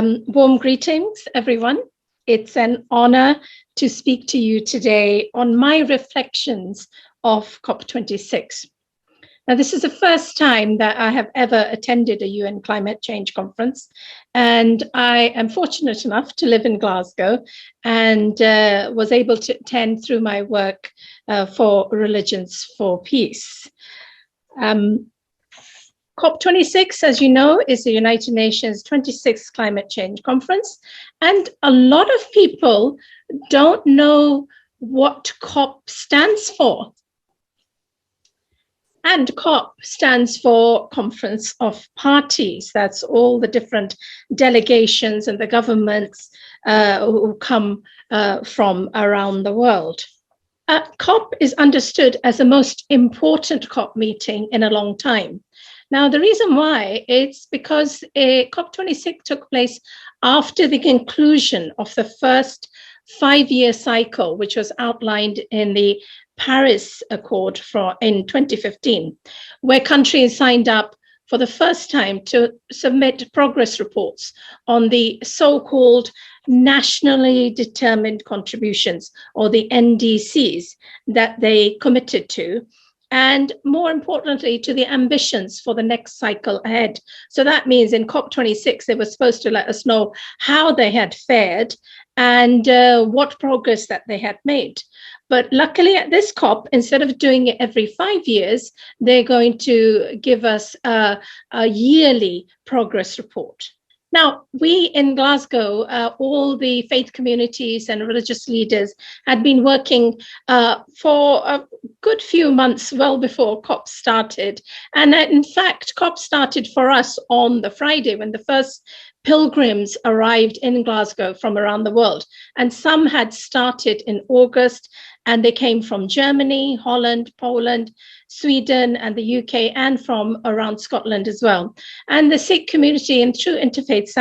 Warm greetings, everyone. It's an honor to speak to you today on my reflections of COP26. Now, this is the first time that I have ever attended a UN climate change conference, and I am fortunate enough to live in Glasgow and was able to attend through my work for Religions for Peace. COP26, as you know, is the United Nations 26th Climate Change Conference, and a lot of people don't know what COP stands for. And COP stands for Conference of Parties. That's all the different delegations and the governments who come from around the world. COP is understood as the most important COP meeting in a long time. Now, the reason why it's because COP26 took place after the conclusion of the first 5-year cycle, which was outlined in the Paris Accord in 2015, where countries signed up for the first time to submit progress reports on the so-called nationally determined contributions, or the NDCs, that they committed to, and more importantly, to the ambitions for the next cycle ahead. So that means in COP26, they were supposed to let us know how they had fared and what progress that they had made. But luckily at this COP, instead of doing it every 5 years, they're going to give us a yearly progress report. Now, we in Glasgow, all the faith communities and religious leaders had been working for a good few months, well before COP started. And in fact, COP started for us on the Friday when the first pilgrims arrived in Glasgow from around the world. And some had started in August, and they came from Germany, Holland, Poland, Sweden, and the UK, and from around Scotland as well. And the Sikh community, in true interfaith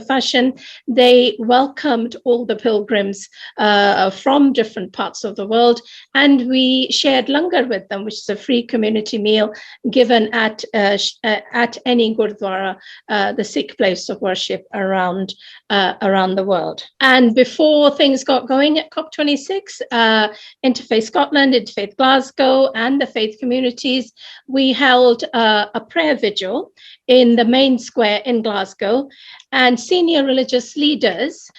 fashion, they welcomed all the pilgrims from different parts of the world. And we shared langar with them, which is a free community meal given at any Gurdwara, the Sikh place of worship around the world. And before things got going at COP26, Interfaith Scotland, Interfaith Glasgow, and the faith communities, we held a prayer vigil in the main square in Glasgow, and senior religious leaders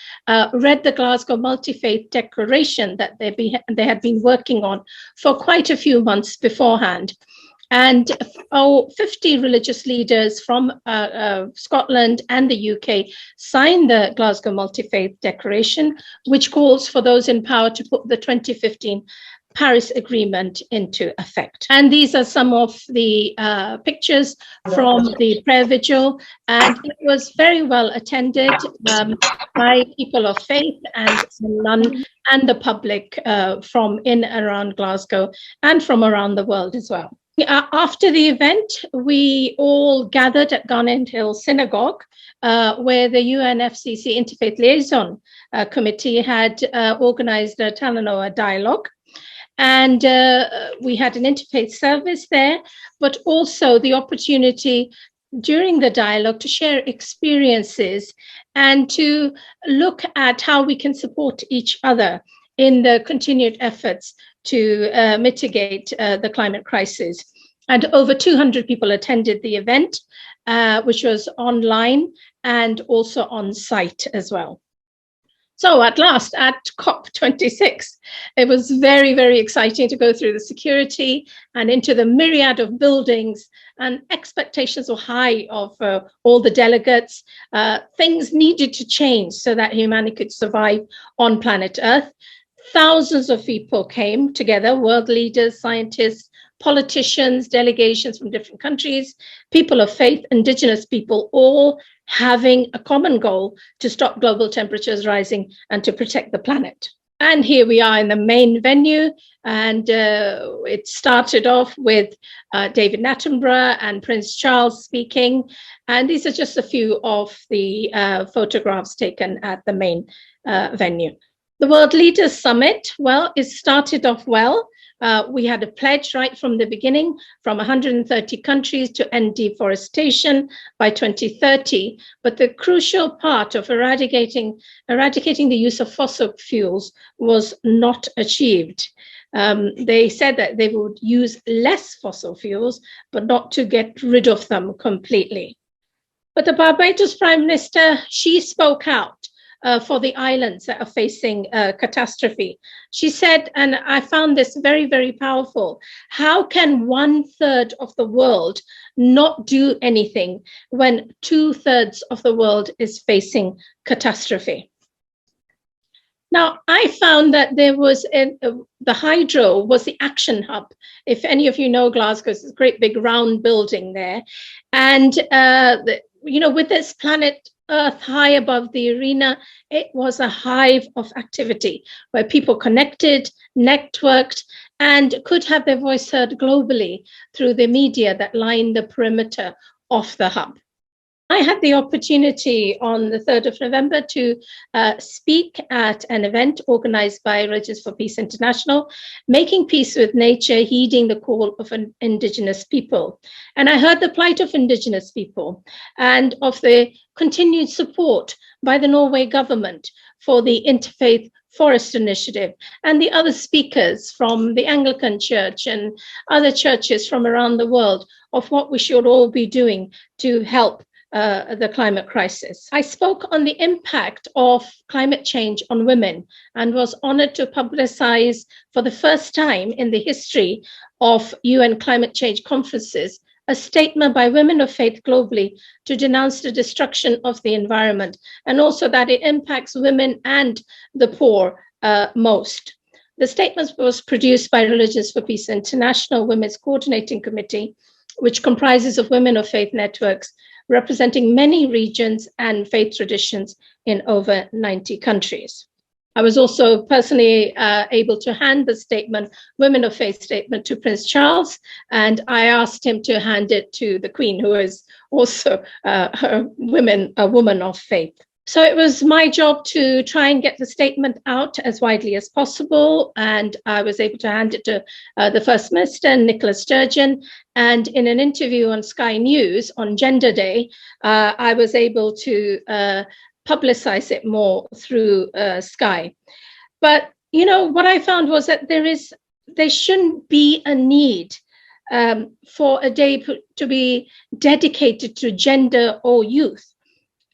read the Glasgow Multi-Faith Declaration that they had been working on for quite a few months beforehand. And 50 religious leaders from Scotland and the UK signed the Glasgow Multi-Faith Declaration, which calls for those in power to put the 2015 Paris Agreement into effect. And these are some of the pictures from the prayer vigil, and it was very well attended by people of faith and none, and the public from in and around Glasgow and from around the world as well. After the event, we all gathered at Garnet Hill Synagogue, where the UNFCCC Interfaith Liaison Committee had organized a Talanoa dialogue. And we had an interfaith service there, but also the opportunity during the dialogue to share experiences and to look at how we can support each other in the continued efforts to mitigate the climate crisis. And over 200 people attended the event, which was online and also on site as well. So at last, at COP26, it was very, very exciting to go through the security and into the myriad of buildings, and expectations were high of all the delegates. Things needed to change so that humanity could survive on planet Earth. Thousands of people came together, world leaders, scientists, politicians, delegations from different countries, people of faith, indigenous people, all having a common goal to stop global temperatures rising and to protect the planet. And here we are in the main venue, and it started off with David Attenborough and Prince Charles speaking. And these are just a few of the photographs taken at the main venue. The World Leaders Summit, well, it started off well We had a pledge right from the beginning from 130 countries to end deforestation by 2030. But the crucial part of eradicating the use of fossil fuels was not achieved. They said that they would use less fossil fuels, but not to get rid of them completely. But the Barbados Prime Minister, she spoke out for the islands that are facing catastrophe. She said, and I found this very, very powerful, how can 1/3 of the world not do anything when 2/3 of the world is facing catastrophe? Now, I found that there was the hydro was the action hub. If any of you know Glasgow, it's a great big round building there. And, with this planet Earth high above the arena, it was a hive of activity where people connected, networked, and could have their voice heard globally through the media that lined the perimeter of the hub. I had the opportunity on the 3rd of November to speak at an event organized by Religions for Peace International, Making Peace with Nature, Heeding the Call of Indigenous People. And I heard the plight of Indigenous people and of the continued support by the Norway government for the Interfaith Forest Initiative and the other speakers from the Anglican Church and other churches from around the world of what we should all be doing to help the climate crisis. I spoke on the impact of climate change on women and was honored to publicize for the first time in the history of UN climate change conferences a statement by women of faith globally to denounce the destruction of the environment, and also that it impacts women and the poor most. The statement was produced by Religions for Peace International Women's Coordinating Committee, which comprises of women of faith networks representing many regions and faith traditions in over 90 countries. I was also personally able to hand the statement, Women of Faith statement, to Prince Charles, and I asked him to hand it to the Queen, who is also a woman of faith. So it was my job to try and get the statement out as widely as possible, and I was able to hand it to the First Minister, Nicola Sturgeon, and in an interview on Sky News on Gender Day, I was able to publicize it more through Sky. But, what I found was that there shouldn't be a need for a day to be dedicated to gender or youth,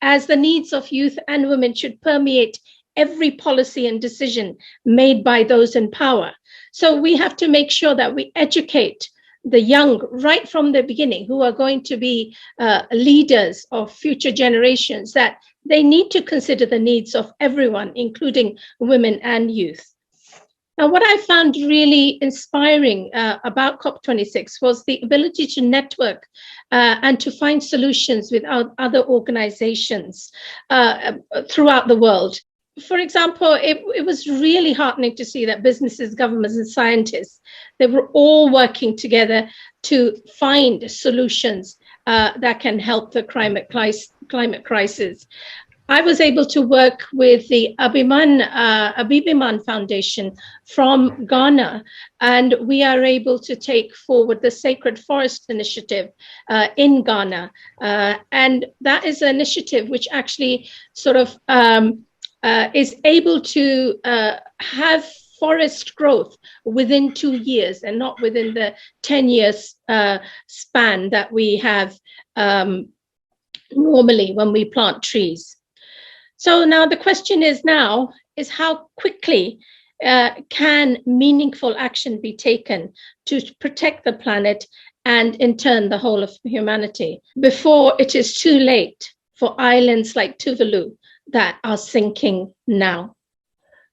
as the needs of youth and women should permeate every policy and decision made by those in power. So we have to make sure that we educate the young right from the beginning, who are going to be leaders of future generations, that they need to consider the needs of everyone, including women and youth. Now, what I found really inspiring about COP26 was the ability to network and to find solutions with other organizations throughout the world. For example, it was really heartening to see that businesses, governments, and scientists, they were all working together to find solutions that can help the climate crisis. I was able to work with the Abibiman Foundation from Ghana, and we are able to take forward the Sacred Forest Initiative in Ghana. And that is an initiative which actually sort of is able to have forest growth within 2 years and not within the 10 years span that we have normally when we plant trees. So now the question is how quickly can meaningful action be taken to protect the planet and in turn the whole of humanity before it is too late for islands like Tuvalu that are sinking now.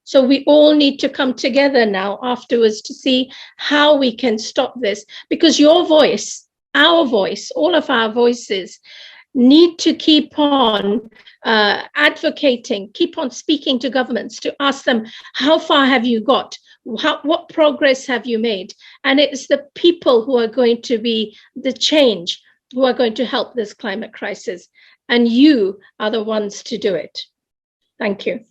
So we all need to come together now afterwards to see how we can stop this, because your voice, our voice, all of our voices need to keep on advocating, keep on speaking to governments to ask them, how far have you got? What progress have you made? And it's the people who are going to be the change, who are going to help this climate crisis. And you are the ones to do it. Thank you.